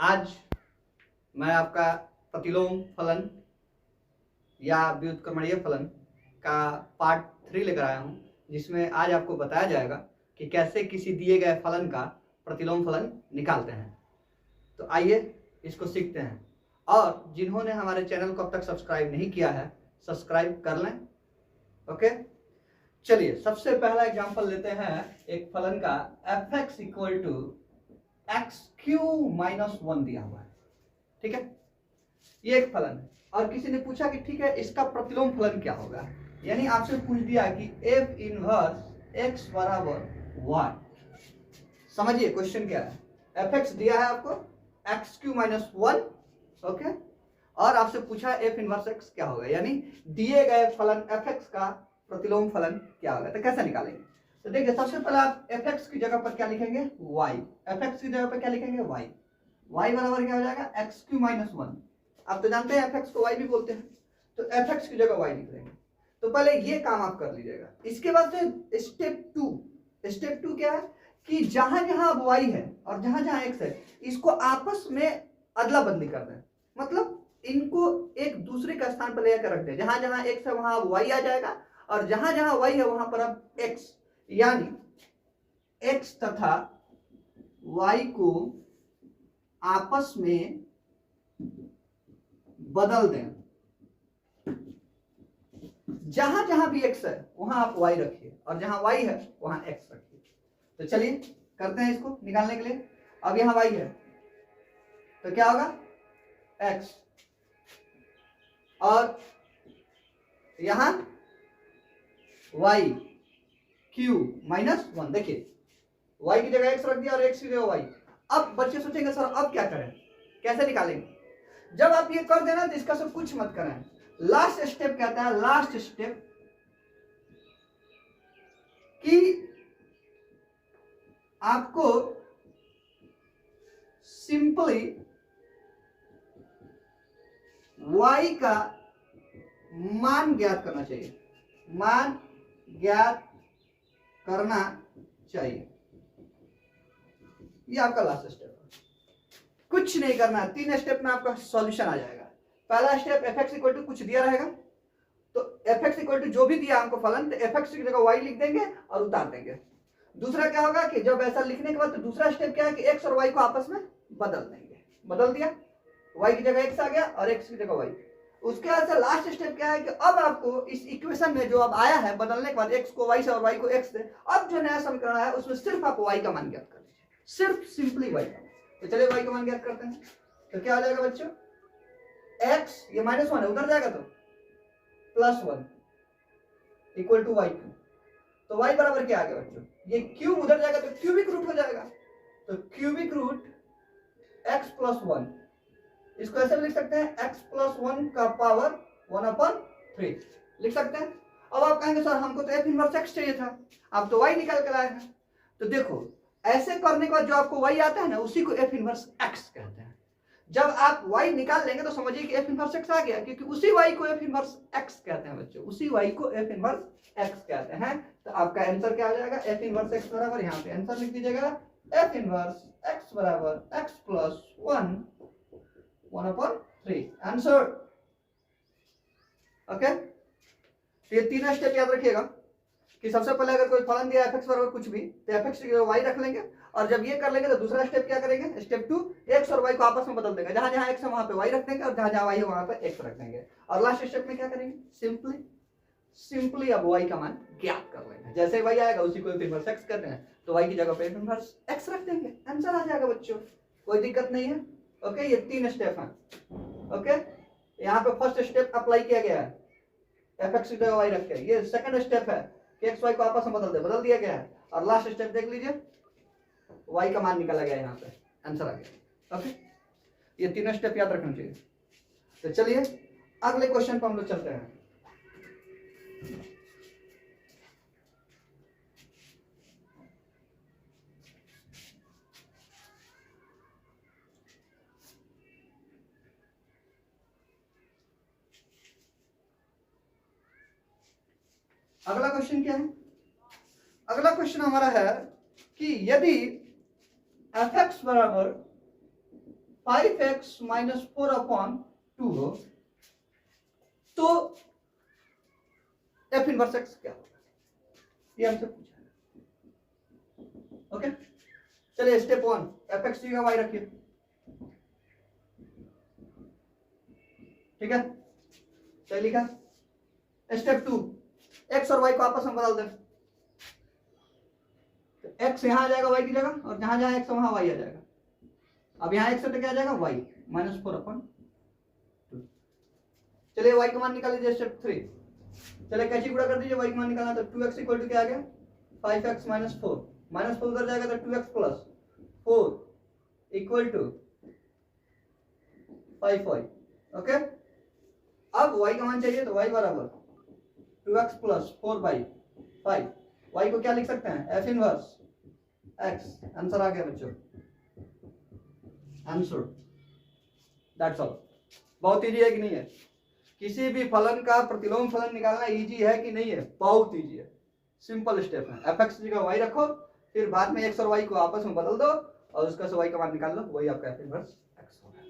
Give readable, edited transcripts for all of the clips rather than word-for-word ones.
आज मैं आपका प्रतिलोम फलन या व्युत्क्रमणीय फलन का पार्ट 3 लेकर आया हूं, जिसमें आज आपको बताया जाएगा कि कैसे किसी दिए गए फलन का प्रतिलोम फलन निकालते हैं। तो आइए इसको सीखते हैं। और जिन्होंने हमारे चैनल को अब तक सब्सक्राइब नहीं किया है, सब्सक्राइब कर लें। ओके, चलिए सबसे पहला एग्जांपल लेते हैं एक फलन का f(x = x³ - 1) दिया हुआ है। ठीक है, ये एक फलन है और किसी ने पूछा कि ठीक है इसका प्रतिलोम फलन क्या होगा, यानी आपसे पूछ दिया कि f इनवर्स x = y। समझिए क्वेश्चन क्या है। f(x) दिया है आपको x³ - 1, ओके, और आपसे पूछा f इनवर्स x क्या होगा, यानी दिए गए फलन f(x) का प्रतिलोम फलन क्या होगा। तो कैसे निकालेंगे? तो देखिए सबसे पहले आप f(x) की जगह पर क्या लिखेंगे, y। f(x) की जगह पर क्या लिखेंगे, y। y बराबर क्या हो जाएगा, x³ - 1। आप तो जानते हैं f(x) को y भी बोलते हैं, तो f(x) की जगह y लिख देंगे। तो पहले ये काम आप कर लीजिएगा। इसके बाद से स्टेप टू क्या है कि जहां जहां अब y है और जहां जहां x है, इसको आपस में अदला बदली कर दें। मतलब इनको एक दूसरे का स्थान पर लेकर रख दें। जहां जहां x है वहां अब y आ जाएगा और जहां जहां y है वहां पर अब x, यानी x तथा y को आपस में बदल दें। जहां जहां भी x है वहां आप y रखिए और जहां y है वहां x रखिए। तो चलिए करते हैं इसको निकालने के लिए। अब यहां y है तो क्या होगा, x, और यहां y³ - 1। देखिए y की जगह x रख दिया और x की जगह y। अब बच्चे सोचेंगे सर अब क्या करें, कैसे निकालेंगे? जब आप ये कर देना तो इसका सब कुछ मत करें। लास्ट स्टेप कहता है, लास्ट स्टेप कि आपको सिंपली y का मान ज्ञात करना चाहिए। मान ज्ञात करना चाहिए, ये आपका लास्ट स्टेप है। कुछ नहीं करना है, 3 स्टेप में आपका सॉल्यूशन आ जाएगा। पहला स्टेप f(x) = कुछ दिया रहेगा, तो f(x) जो भी दिया हमको फलन, तो f(x) की जगह y लिख देंगे और उतार देंगे। दूसरा क्या होगा कि जब ऐसा लिखने के बाद तो दूसरा स्टेप क्या है कि x और y को आपस में बदल देंगे। बदल दिया, y की जगह x आ गया और x की जगह y। उसके बाद से लास्ट स्टेप क्या है कि अब आपको इस इक्वेशन में जो अब आया है बदलने के बाद x को y से और y को x से, अब जो नया समीकरण है उसमें सिर्फ आप y का मान ज्ञात कर लीजिए, सिर्फ सिंपली y का। तो चलिए y का मान ज्ञात करते हैं। तो क्या आ जाएगा बच्चों, x ये -1 है, उधर जाएगा तो +1 = y³। तो y बराबर क्या आ गया बच्चों, ये क्यूब उधर जाएगा तो क्यूबिक रूट हो जाएगा। तो क्यूबिक रूट x + 1, इसको ऐसे लिख सकते हैं x + 1 का पावर 1/3 लिख सकते हैं। अब आप कहेंगे सर हमको तो f इनवर्स x चाहिए था, आप तो y निकाल कर आए हैं। तो देखो ऐसे करने के बाद जो आपको y आता है ना, उसी को f इनवर्स x कहते हैं। जब आप y निकाल लेंगे तो समझिए कि f इनवर्स x आ गया, क्योंकि उसी y को f इनवर्स x कहते हैं बच्चों, उसी y को f इनवर्स x कहते हैं। तो आपका आंसर क्या आ जाएगा, f इनवर्स x बराबर, यहाँ पे आंसर लिख दीजिएगा, f इनवर्स x बराबर x + 1 1/3 आंसर। ओके, तो ये 3 स्टेप याद रखिएगा कि सबसे पहले अगर कोई फलन दिया f(x) बराबर कुछ भी, तो f(x) की जगह y रख लेंगे और जब ये कर लेंगे तो दूसरा स्टेप क्या करेंगे, स्टेप 2, x और y को आपस में बदल देंगे। जहां जहां x है वहां पे y रख देंगे और जहां जहां y है वहां पे x रख देंगे। और लास्ट स्टेप में क्या करेंगे, सिंपली अब y का मान ज्ञात कर लेंगे। जैसे y आएगा उसी को f इनवर्स x करते हैं, तो y की जगह पे f इनवर्स x रख देंगे, आंसर आ जाएगा बच्चों, कोई दिक्कत नहीं है। ओके, ये 3 स्टेप हैं। ओके, यहाँ पे फर्स्ट स्टेप अप्लाई किया गया है, f(x) की जगह y रख के। ये सेकंड स्टेप है कि x y को आपस में बदल दिया गया है। और लास्ट स्टेप देख लीजिए, y का मान निकाला गया, यहाँ पे आंसर आ गया। ओके, ये 3 स्टेप याद रखना चाहिए। तो चलिए अगले क्वेश्चन पर हम लोग चलते हैं। अगला क्वेश्चन क्या है, अगला क्वेश्चन हमारा है कि यदि f(x) बराबर 5x माइनस 4/2 हो तो f इनवर्स x क्या होगा, ये हमसे पूछा है। ओके, चलिए स्टेप 1 fx की जगह y रखिए, ठीक है। चलिए लिखा। स्टेप 2 x और y को आपस में बदल दें, तो x यहां आ जाएगा y की जगह, और जहां जहां x वहां y आ जाएगा। अब यहाँ x है तो क्या आ जाएगा y माइनस 4/2। चलिए y का मान निकाल लीजिए स्टेप 3। चलिए कैची गुणा कर दीजिए, y का मान निकालना, तो 2x इक्वल टू क्या आ गया 5x माइनस 4, माइनस 4 उधर जाएगा तो 2x plus 4 equal to 5y। Okay, अब y का मान चाहिए तो y बराबर 2x प्लस 4/5। y को क्या लिख सकते हैं f इनवर्स x। आंसर आ गया बच्चों, आंसर, दैट्स ऑल। बहुत इजी है कि नहीं है? किसी भी फलन का प्रतिलोम फलन निकालना इजी है कि नहीं है? बहुत इजी है, सिंपल स्टेप है। fx की जगह y रखो, फिर बाद में x और y को आपस में बदल दो और उसका से y का मान निकाल लो, वही आपका f इनवर्स x होगा।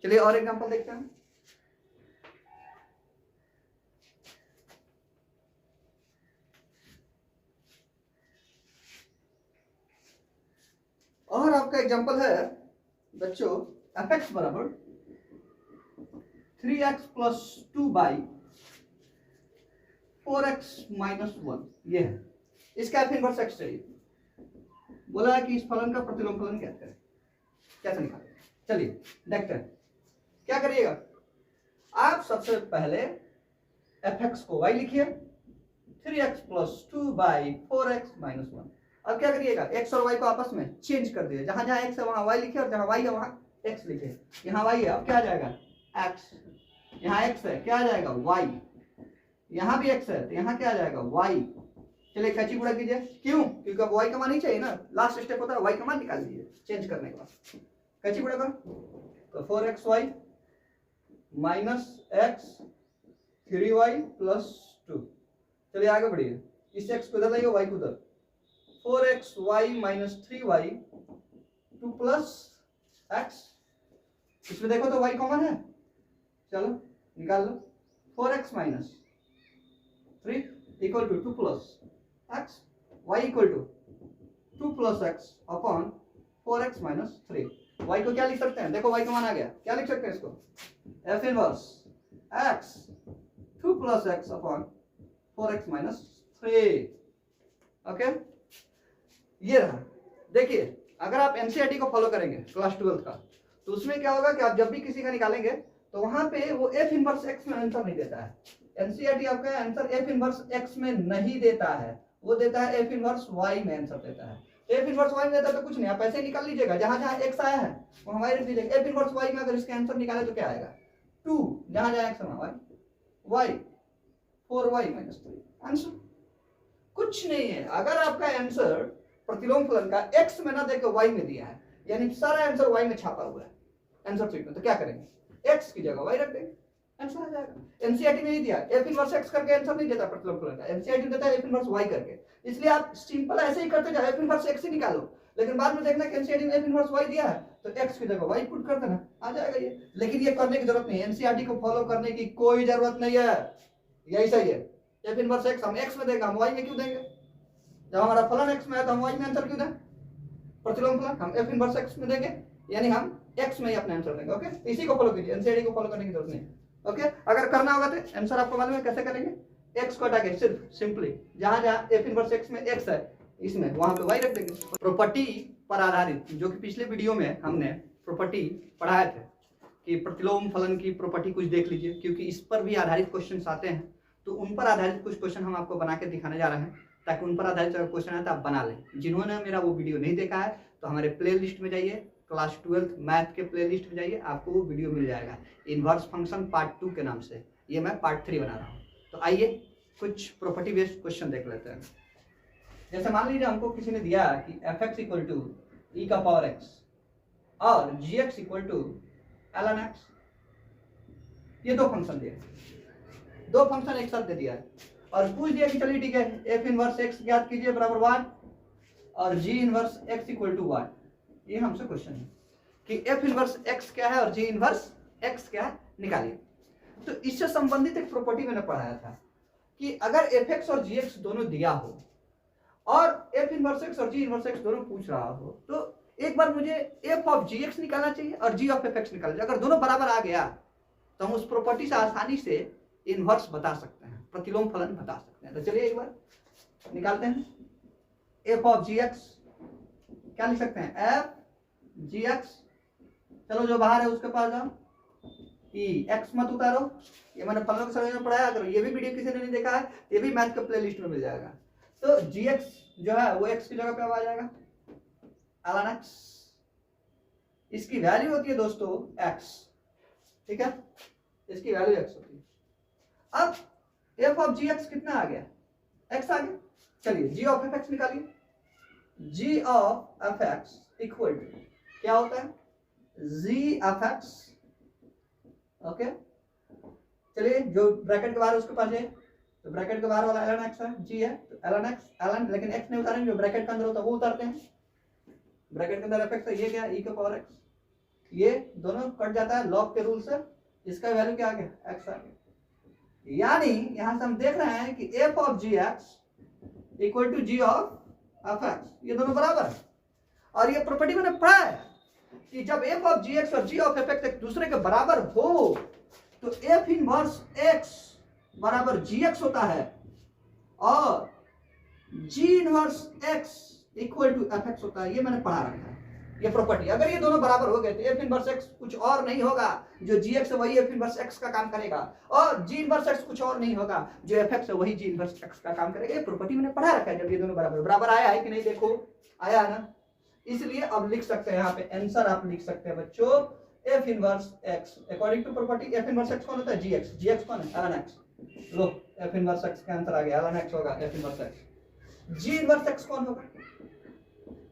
चलिए और एग्जांपल देखते हैं। और आपका एग्जांपल है बच्चों fx बराबर 3x प्लस 2/4x माइनस 1, ये है। इसका f इनवर्स x चाहिए। बोला है कि इस फलन का प्रतिलोम फलन क्या करें, कैसे निकालें? चलिए देखते हैं। क्या करिएगा, आप सबसे पहले fx को y लिखिए, 3x प्लस 2/4x माइनस 1। अब क्या करिएगा, x और y को आपस में चेंज कर दिए, जहां जहां x है वहां y लिखे और जहां y है वहां x लिखे। यहाँ y है, अब क्या आ जाएगा x, यहाँ x है क्या आ जाएगा y, यहाँ भी x है तो यहाँ क्या आ जाएगा y। चलिए कैची गुणा कीजिए, क्यों? क्योंकि अब y का मान ही चाहिए ना, लास्ट स्टेप होता है y का मान निकाल दीजिए चेंज करने के बाद। कैची गुणा करो तो 4xy minus x 3y plus 2। चलिए आगे बढ़िए, इस x को इधर लाइए, y को उधर, 4xy minus 3y 2 plus x। इसमें देखो तो y कॉमन है, चलो निकाल लो। 4x minus 3 equal to 2 plus x, y equal to 2 plus x upon 4x minus 3। y को क्या लिख सकते हैं, देखो y का मान आ गया, क्या लिख सकते हैं इसको, f inverse x 2 plus x upon 4x minus 3। Okay, ये रहा। देखिए अगर आप एनसीईआरटी को फॉलो करेंगे क्लास 12 का, तो उसमें क्या होगा कि आप जब भी किसी का निकालेंगे तो वहां पे वो f इनवर्स x में आंसर नहीं देता है। एनसीईआरटी आपका आंसर f इनवर्स x में नहीं देता है, वो देता है f इनवर्स y में आंसर देता है। f इनवर्स y में देता है तो कुछ नहीं, आप ऐसे निकाल लीजिएगा, जहां जहां x आया है वहां y रख दीजिएगा। f इनवर्स y में अगर इसके आंसर निकाले तो क्या आएगा 2, जहां जहां x वहां y 4y माइनस 3। आंसर कुछ नहीं है। अगर आपका आंसर प्रतिलोम फलन का x में ना देकर y में दिया है, यानी सारा आंसर y में छापा हुआ है आंसर शीट में, तो क्या करेंगे, x की जगह y रख देंगे, आंसर आ जाएगा। एनसीईआरटी में ही दिया f इनवर्स x करके आंसर नहीं देता प्रतिलोम फलन का, एनसीईआरटी देता है f इनवर्स y करके। इसलिए आप सिंपल ऐसे ही करते जाओ, f इनवर्स x ही निकालो, लेकिन बाद में देखना कि एनसीईआरटी में f इनवर्स y दिया है तो x की जगह y पुट कर देना, आ जाएगा ये। लेकिन ये करने की जरूरत नहीं है, एनसीईआरटी को फॉलो करने की कोई जरूरत नहीं है, यही सही है। f इनवर्स x हम x में देगा, हम y में क्यों देंगे? जब हमारा फलन x में है तो हम y में आंसर क्यों दें? प्रतिलोम फलन हम f इनवर्स x में देंगे, यानी हम x में ही अपना आंसर देंगे। ओके, इसी को फॉलो कीजिए, एनसीईआरटी को फॉलो करने की जरूरत नहीं। ओके, अगर करना होगा तो आंसर आपको मालूम है कैसे करेंगे, x को हटा के सिर्फ सिंपली जहां जहां f इनवर्स x में x है इसमें वहां पे y रख देंगे। प्रॉपर्टी पर आधारित, जो कि पिछले वीडियो में हमने प्रॉपर्टी पढ़ाए थे कि प्रतिलोम फलन की प्रॉपर्टी कुछ देख लीजिए, क्योंकि इस पर भी आधारित क्वेश्चन आते हैं, तो उन पर आधारित कुछ क्वेश्चन हम आपको बना के दिखाने जा रहे हैं, ताकि उन पर आधारित अगर क्वेश्चन है तो आप बना लें। जिन्होंने मेरा वो वीडियो नहीं देखा है तो हमारे प्ले लिस्ट में जाइए, क्लास 12 मैथ के प्ले लिस्ट में जाइए, आपको वो वीडियो मिल जाएगा इनवर्स फंक्शन पार्ट 2 के नाम से। ये मैं पार्ट 3 बना रहा हूँ। तो आइए कुछ प्रॉपर्टी बेस्ड क्वेश्चन देख लेते हैं। जैसे मान लीजिए हमको किसी ने दिया कि f(x) इक्वल टू e का पावर x और gx equal to ln x, ये दो फंक्शन दिए, दो फंक्शन एक साथ दे दिया है और पूछ दिया कि चलिए ठीक है f इनवर्स x ज्ञात कीजिए बराबर 1 और g inverse x equal to 1। ये हमसे क्वेश्चन है। कि एफ इनवर्स एक्स क्या है और जी इनवर्स एक्स क्या है, निकालिए। तो इससे संबंधित एक प्रॉपर्टी मैंने पढ़ाया था कि अगर एफ एक्स और जी एक्स दोनों दिया हो और एफ इनवर्स एक्स और जी इनवर्स एक्स दोनों पूछ रहा हो, तो एक बार मुझे एफ ऑफ जी एक्स निकालना चाहिए और जी ऑफ एफ एक्स निकालना चाहिए। अगर दोनों बराबर आ गया तो हम उस प्रॉपर्टी से आसानी से इनवर्स बता सकते हैं, प्रतिलोम फलन बता सकते हैं। तो चलिए एक बार निकालते हैं। एफ ऑफ जी एक्स क्या लिख सकते हैं, एफ जी एक्स, चलो जो बाहर है उसके पास जाओ, ई एक्स मत उतारो, ये मैंने फलनों के समय में पढ़ाया। अगर ये भी वीडियो किसी ने नहीं देखा है ये भी मैथ के प्लेलिस्ट में मिल जाएगा। तो जी एक्स जो है वो एक्स की जगह पे आ जाएगा ln x, इसकी वैल्यू होती है दोस्तों x, ठीक है, इसकी वैल्यू x होती है। अब f ऑफ जी एक्स कितना आ गया, x आ गया। चलिए g ऑफ एफ एक्स निकालिए। g of F X equal to क्या होता है, g एफ एक्स, ओके। चलिए जो ब्रैकेट के बाहर उसके पास है, तो ब्रैकेट के बाहर वाला ln x है, g है तो ln x, ln लेकिन x नहीं उतारेंगे, जो ब्रैकेट के अंदर होता है वो उतारते हैं। ब्रैकेट के अंदर एफ एक्स है, ये क्या, e का पावर x, ये दोनों कट जाता है लॉग के रूल से, इसका वैल्यू क्या आ गया, x आ गया। यानी यहां से हम देख रहे हैं कि f of G X equal to G of F X, ये दोनों बराबर है। और ये प्रॉपर्टी मैंने पढ़ा है कि जब f ऑफ जी एक्स और g ऑफ एफ एक्स एक दूसरे के बराबर हो तो f इनवर्स x बराबर gx होता है और g inverse x equal to F X होता है। ये मैंने पढ़ा रखा है ये प्रॉपर्टी। अगर ये दोनों बराबर हो गए तो एफ इनवर्स एक्स कुछ और नहीं होगा, जो जी एक्स है वही एफ इनवर्स एक्स का काम करेगा, और जी इनवर्स एक्स कुछ और नहीं होगा, जो एफ एक्स है वही जी इनवर्स एक्स का काम करेगा। ये प्रॉपर्टी मैंने पढ़ा रखा है। जब ये दोनों बराबर बराबर आया है कि नहीं, देखो आया है ना, इसलिए अब लिख सकते हैं यहाँ पे आंसर आप लिख सकते हैं बच्चों, F inverse X according to property. F inverse X कौन होता है, जी एक्स, जी एक्स कौन है, ln x। लो एफ इनवर्स एक्स का आंसर आ गया, ln x होगा एफ इनवर्स एक्स। जी इनवर्स एक्स कौन होगा,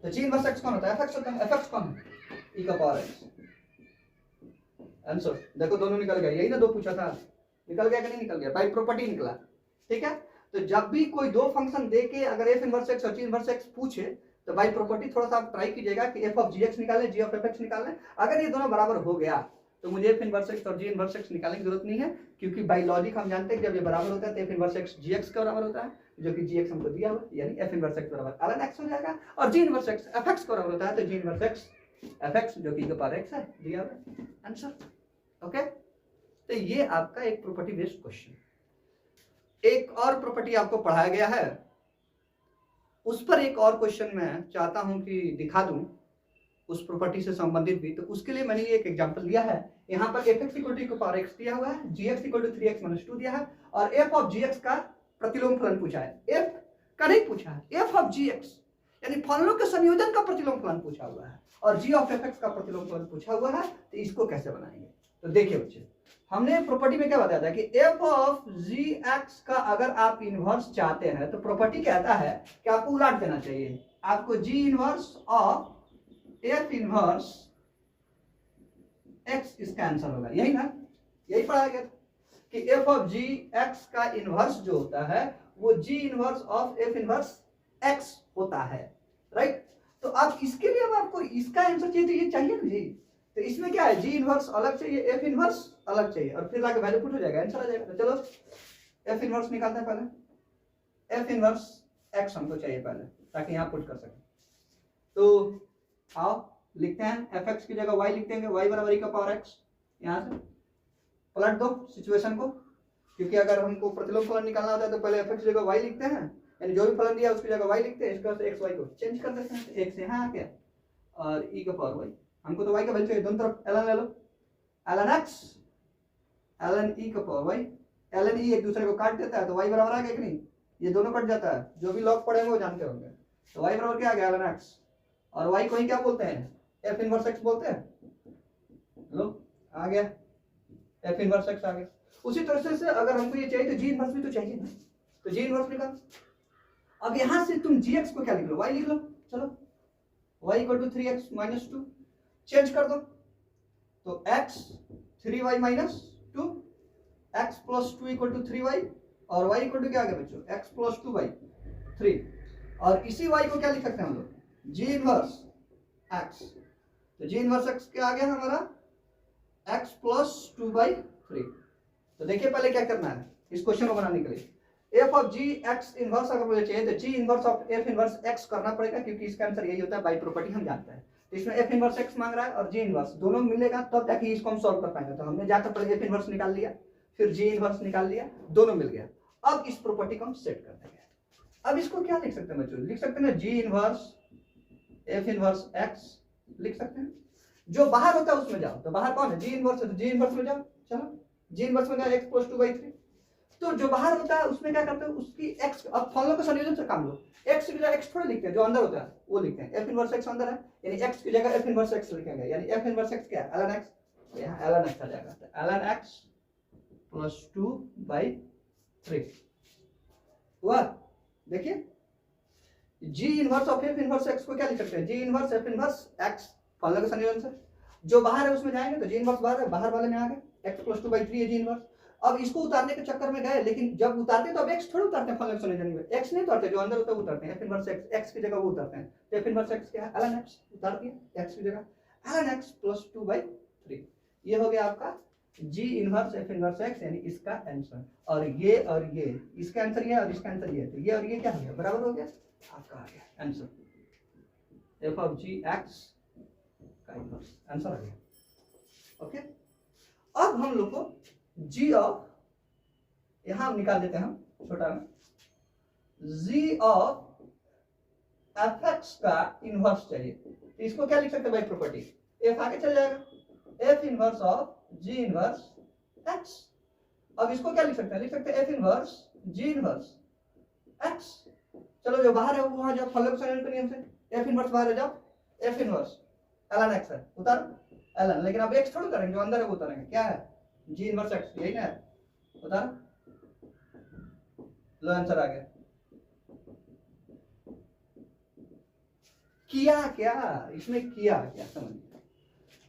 तो जी इनवर्स एक्स कौन होता है, एफ एक्स होता है। एफ एक्स कौन है, e का पावर x। आंसर देखो दोनों निकल गया, यही ना दो पूछा था, निकल गया कि नहीं निकल गया, बाय प्रॉपर्टी निकला, ठीक है। तो जब भी कोई दो फंक्शन देके अगर एफ इनवर्स एक्स और जी इनवर्स एक्स पूछे तो बाय प्रॉपर्टी थोड़ा सा आप ट्राई कीजिएगा कि एफ ऑफ जी एक्स निकालें, जी ऑफ एफ एक्स निकालें। अगर ये दोनों बराबर हो गया तो मुझे एफ इनवर्स एक्स और जी इनवर्स एक्स निकालने की जरूरत नहीं है, क्योंकि बाय लॉजिक हम जानते हैं कि जब ये बराबर होता है तो एफ इनवर्स एक्स जी एक्स के बराबर होता है, जो कि जी एक्स हमको दिया हुआ, यानी एफ इनवर्स एक्स बराबर ln x हो जाएगा, और जी इनवर्स एक्स एफ एक्स के बराबर होता है तो जी इनवर्स एक्स एफ एक्स जो कि e का पावर x है, दिया हुआ आंसर, ओके। तो ये आपका एक प्रॉपर्टी बेस्ड क्वेश्चन। एक और प्रॉपर्टी आपको पढ़ाया गया है, उस पर एक और क्वेश्चन मैं चाहता हूं कि दिखा दूं उस प्रॉपर्टी से संबंधित भी। तो उसके लिए मैंने एक एग्जांपल लिया है, यहाँ पर F X equal to power X दिया हुआ है, जी एक्स इक्वल टू 3x - 2 दिया है, और एफ ऑफ जी एक्स का प्रतिलोम फलन पूछा है। एफ का नहीं पूछा है, एफ ऑफ जी एक्स यानी फलनों के संयोजन का प्रतिलोम फलन पूछा हुआ है, और जी ऑफ एफ एक्स का प्रतिलोम फलन पूछा हुआ है। तो इसको कैसे बनाएंगे, तो देखिए बच्चे, हमने प्रॉपर्टी में क्या बताया था कि एफ ऑफ जी एक्स का अगर आप इनवर्स चाहते हैं तो प्रॉपर्टी कहता है कि आपको उलट देना चाहिए, आपको जी inverse of F inverse x इसका आंसर होगा, यही ना, यही पढ़ाया गया कि एफ ऑफ जी एक्स का इनवर्स जो होता है वो जी inverse of F inverse x होता है, राइट। तो अब इसके लिए अब आपको इसका आंसर चाहिए तो ये चाहिए ना जी, तो इसमें क्या है, जी इनवर्स अलग चाहिए, एफ इनवर्स अलग चाहिए, और फिर लाके वैल्यू पुट हो जाएगा, आंसर आ जाएगा। तो चलो एफ इनवर्स निकालते हैं पहले, एफ इनवर्स एक्स हमको चाहिए पहले ताकि यहाँ पुट कर सकें। तो आओ लिखते हैं, एफ एक्स की जगह वाई लिख देंगे, वाई बराबर e का पावर एक्स, यहाँ से पलट दो सिचुएशन को, क्योंकि अगर हमको प्रतिलोम फलन निकालना होता है तो पहले एफ एक्स की जगह वाई लिखते हैं, यानी जो भी फलन दिया उसकी जगह वाई लिखते हैं, इसका एक्स वाई को चेंज कर देते हैं, एक्स यहाँ आ गया और e का पावर वाई, हमको तो y का वैल्यू चाहिए, दोनों तरफ ln ले लो, ln x ln e का पावर y, ln e एक दूसरे को काट देता है तो y बराबर आ गया कि नहीं, ये दोनों कट जाता है, जो भी लॉग पढ़ेंगे वो जानते होंगे। तो y बराबर क्या आ गया, ln x, और y को ही क्या बोलते हैं, f इनवर्स x बोलते हैं, लो आ गया f इनवर्स x आ गया। उसी तरह से अगर हमको ये चाहिए तो g इनवर्स भी तो चाहिए ना, तो g इनवर्स निकाल। अब यहां से तुम gx को क्या लिख लो, y लिख लो, चलो y equal to 3x - 2 change कर दो, तो x 3y - 2, x + 2 = 3y, और y इक्वल टू क्या आ गया बच्चों, x + 2y 3, और इसी y को क्या लिख सकते हैं हम लोग, g इनवर्स x। तो जी इनवर्स एक्स क्या आ गया हमारा x प्लस 2/3। तो देखिए पहले क्या करना है इस क्वेश्चन को बनाने के लिए f of g x inverse अगर मुझे चाहिए तो g inverse of f inverse x करना पड़ेगा, क्योंकि इसका आंसर यही होता है, बाई प्रॉपर्टी हम जानते हैं। तो इसमें f इनवर्स x मांग रहा है और g इनवर्स दोनों मिलेगा तब जाके इसको हम सॉल्व कर पाएंगे। तो हमने जाकर पहले f इनवर्स निकाल लिया, फिर g इनवर्स निकाल लिया, दोनों मिल गया। अब इस प्रॉपर्टी को हम सेट कर देंगे। अब इसको क्या लिख सकते हैं बच्चों, लिख सकते हैं g inverse f inverse x लिख सकते हैं। जो बाहर होता है उसमें जाओ, तो बाहर कौन है g इनवर्स है, तो g इनवर्स में जाओ, चलो g इनवर्स में जाओ x प्लस 2/3। तो जो बाहर होता है उसमें क्या करते हैं उसकी x, अब फॉर्मूला के संयोजन से काम लो, x की जगह x थोड़ा लिखते हैं, जो अंदर होता है वो लिखते हैं। f इनवर्स x अंदर है यानी x की जगह f इनवर्स x लिखेंगे, यानी f इनवर्स x क्या है ln x, तो यहाँ ln x आ जाएगा, तो ln x प्लस 2/3 हुआ। देखिए g inverse of f inverse x को क्या लिख सकते हैं, g inverse f inverse x formula के संयोजन से। जो बाहर है उसमें जाएंगे तो g इनवर्स बाहर है, बाहर वाले में आ गए x प्लस 2/3 है g इनवर्स। अब इसको उतारने के चक्कर में गए, लेकिन जब उतारते तो अब x थोड़ा उतारते हैं फॉर्मूला के संयोजन में, x नहीं उतारते, जो अंदर होता है वो उतारते हैं, f इनवर्स x की जगह वो उतारते हैं। तो f इनवर्स x क्या है ln x उतार दिया x की जगह, ln x प्लस 2/3। ये हो गया आपका g inverse f inverse x, यानी इसका आंसर। और ये इसका आंसर ये और इसका आंसर ये, तो ये और ये क्या हो गया बराबर हो गया, आपका आ गया answer f of g x का इनवर्स आंसर आ गया। ओके, अब हम लोग को g ऑफ, यहां हम निकाल देते हैं हम छोटा में, g ऑफ fx का इनवर्स चाहिए। तो इसको क्या लिख सकते हैं बाई प्रॉपर्टी, f आगे चल जाएगा, f inverse of g inverse x। अब इसको क्या लिख सकते हैं, लिख सकते हैं f inverse g inverse x। चलो जो बाहर है वो वहां जाओ, फॉलो के नियम से f इनवर्स बाहर है, जाओ f इनवर्स ln x है, उतारो ln, लेकिन अब x थोड़ा करेंगे, जो अंदर है वो उतारेंगे, क्या है g इनवर्स x, यही ना है, उतारो, लो आंसर आ गया। किया क्या इसमें, किया क्या समझिए,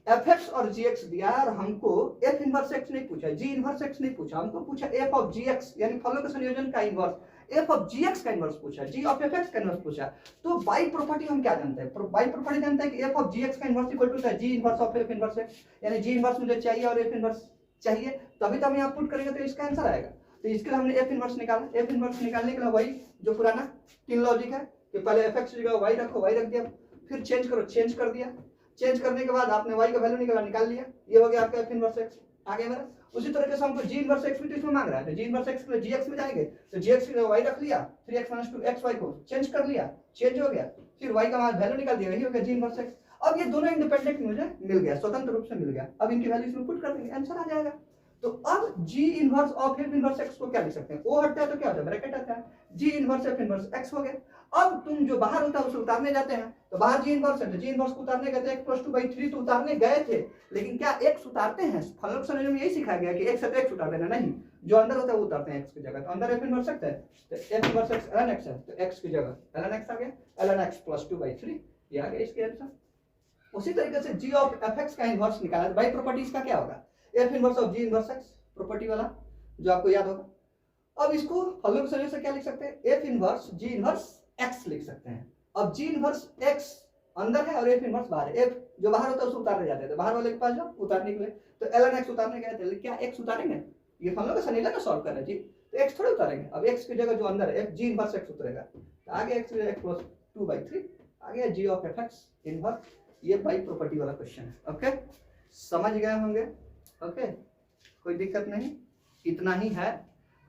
fx और gx दिया और हमको f इनवर्स x नहीं पूछा, g इनवर्स x नहीं पूछा, हमको पूछा f ऑफ gx यानी फॉलो के संयोजन का इनवर्स, f ऑफ gx का इनवर्स पूछा, g ऑफ fx का इनवर्स पूछा। तो बाई प्रॉपर्टी हम क्या जानते हैं, बाई प्रॉपर्टी जानते हैं कि f ऑफ gx का inverse equal to g inverse of f inverse x, यानी g इनवर्स मुझे चाहिए और f इनवर्स चाहिए, तभी तो हम यहाँ पुट करेंगे तो इसका आंसर आएगा। तो इसके लिए हमने f इनवर्स निकाला, f इनवर्स निकालने के लिए वही जो पुराना 3 लॉजिक है कि पहले fx की जगह y रखो, y रख दिया, फिर चेंज करो, चेंज कर दिया, चेंज करने के बाद आपने y का वैल्यू निकाल लिया, ये हो गया आपका f इनवर्स x आ गया मेरा। उसी तरीके से हमको g इनवर्स x भी तो इसमें मांग रहा है, तो g इनवर्स x के लिए gx में जाएंगे, तो gx की जगह y रख लिया, 3x - 2xy को चेंज कर लिया, चेंज हो गया, फिर y का वैल्यू निकाल दिया, यही हो गया g इनवर्स x। अब ये दोनों इंडिपेंडेंट मुझे मिल गया, स्वतंत्र रूप से मिल गया, अब इनकी वैल्यू इसमें पुट कर देंगे, आंसर आ जाएगा। तो अब g inverse of f inverse x को क्या लिख सकते हैं, o हटता है तो क्या होता है ब्रैकेट आता है, g inverse f inverse x हो गया। अब तुम जो बाहर होता है उसे उतारने जाते हैं, तो बाहर g इनवर्स है, तो g इनवर्स को उतारने गए थे, x प्लस 2/3 तो उतारने गए थे, लेकिन क्या x उतारते हैं, फॉलो के संयोजन में यही सिखाया गया कि x है तो x उतार देना, नहीं, जो अंदर होता है वो उतारते हैं x की जगह। तो अंदर f इनवर्स x है, तो f inverse x ln x है, तो x की जगह ln x आ गया, ln x प्लस 2/3 ये आ गया इसके आंसर। उसी तरीके से g ऑफ fx का इनवर्स निकाला, बाई प्रॉपर्टी इसका क्या होगा, f inverse of g inverse x property वाला जो आपको याद होगा। अब इसको फॉलो के संयोजन से क्या लिख सकते हैं, f inverse g inverse x लिख सकते हैं। अब g इनवर्स x अंदर है और f इनवर्स बाहर है, f जो बाहर होता है उसे उतारने जाते हैं, तो बाहर वाले के पास जाओ उतारने के लिए, तो ln x उतारने गए थे, क्या x उतारेंगे, ये फॉलो का संयोजन ना सॉल्व कर रहे हैं जी, तो x थोड़े उतारेंगे, अब x की जगह जो अंदर है f g इनवर्स x उतरेगा, तो आगे x प्लस 2/3 आ गया g ऑफ fx इनवर्स। ये बाई प्रॉपर्टी वाला क्वेश्चन है। ओके, समझ गए होंगे, ओके, कोई दिक्कत नहीं, इतना ही है।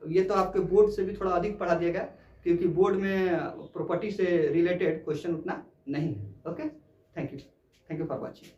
ये तो आपके बोर्ड से भी थोड़ा अधिक पढ़ा दिया गया, क्योंकि बोर्ड में प्रॉपर्टी से रिलेटेड क्वेश्चन उतना नहीं है। Okay, thank you for watching.